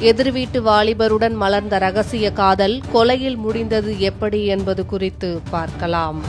எதிர் வீட்டு வாலிபருடன் மலர்ந்த ரகசிய காதல் கொலையில் முடிந்தது எப்படி என்பது குறித்து பார்க்கலாம்.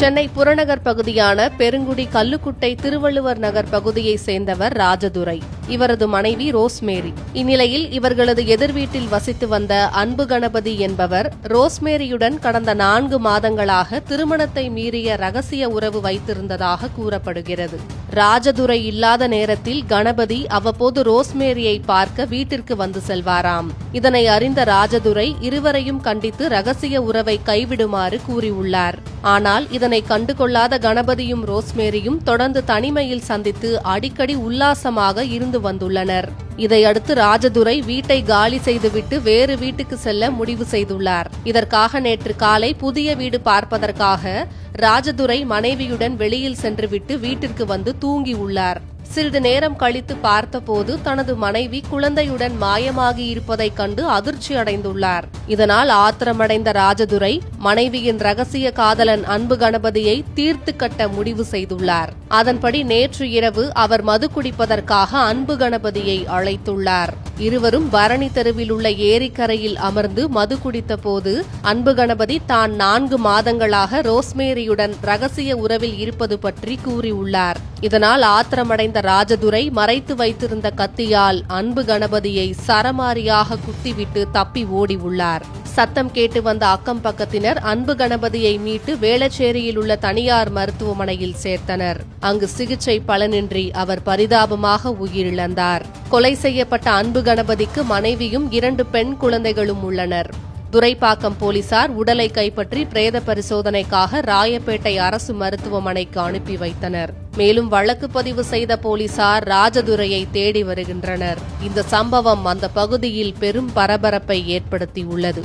சென்னை புறநகர் பகுதியான பெருங்குடி கல்லுக்குட்டை திருவள்ளுவர் நகர் பகுதியை சேர்ந்தவர் ராஜதுரை. இவரது மனைவி ரோஸ்மேரி. இந்நிலையில் இவர்களது எதிர் வீட்டில் வசித்து வந்த அன்பு கணபதி என்பவர் ரோஸ்மேரியுடன் கடந்த 4 மாதங்களாக திருமணத்தை மீறிய ரகசிய உறவு வைத்திருந்ததாக கூறப்படுகிறது. ராஜதுரை இல்லாத நேரத்தில் கணபதி அவ்வப்போது ரோஸ்மேரியை பார்க்க வீட்டிற்கு வந்து செல்வாராம். இதனை அறிந்த ராஜதுரை இருவரையும் கண்டித்து ரகசிய உறவை கைவிடுமாறு கூறியுள்ளார். ஆனால் இதனை கண்டுகொள்ளாத கணபதியும் ரோஸ்மேரியும் தொடர்ந்து தனிமையில் சந்தித்து அடிக்கடி உல்லாசமாக இருந்து வந்துள்ளனர். இதையடுத்து ராஜதுரை வீட்டை காலி செய்துவிட்டு வேறு வீட்டுக்கு செல்ல முடிவு செய்துள்ளார். இதற்காக நேற்று காலை புதிய வீடு பார்ப்பதற்காக ராஜதுரை மனைவியுடன் வெளியில் சென்றுவிட்டு வீட்டிற்கு வந்து தூங்கியுள்ளார். சிறிது நேரம் கழித்து பார்த்தபோது தனது மனைவி குழந்தையுடன் மாயமாகி இருப்பதைக் கண்டு அதிர்ச்சி அடைந்துள்ளார். இதனால் ஆத்திரமடைந்த ராஜதுரை மனைவியின் ரகசிய காதலன் அன்பு கணபதியை தீர்த்து கட்ட முடிவு செய்துள்ளார். அதன்படி நேற்று இரவு அவர் மது குடிப்பதற்காக அன்பு கணபதியை அழைத்துள்ளார். இருவரும் பரணி தெருவில் உள்ள ஏரிக்கரையில் அமர்ந்து மது குடித்த போது அன்பு கணபதி தான் 4 மாதங்களாக ரோஸ்மேரியுடன் ரகசிய உறவில் இருப்பது பற்றி கூறியுள்ளார். இதனால் ஆத்திரமடைந்த ராஜதுரை மறைத்து வைத்திருந்த கத்தியால் அன்பு கணபதியை சரமாரியாக குத்திவிட்டு தப்பி ஓடி உள்ளார். சத்தம் கேட்டு வந்த அக்கம் பக்கத்தினர் அன்பு கணபதியை மீட்டு வேளச்சேரியில் உள்ள தனியார் மருத்துவமனையில் சேர்த்தனர். அங்கு சிகிச்சை பலனின்றி அவர் பரிதாபமாக உயிரிழந்தார். கொலை செய்யப்பட்ட அன்பு கணபதிக்கு மனைவியும் 2 பெண் குழந்தைகளும் உள்ளனர். துரைப்பாக்கம் போலீசார் உடலை கைப்பற்றி பிரேத பரிசோதனைக்காக ராயப்பேட்டை அரசு மருத்துவமனைக்கு அனுப்பி வைத்தனர். மேலும் வழக்கு பதிவு செய்த போலீசார் ராஜதுரையை தேடி வருகின்றனர். இந்த சம்பவம் அந்த பகுதியில் பெரும் பரபரப்பை ஏற்படுத்தியுள்ளது.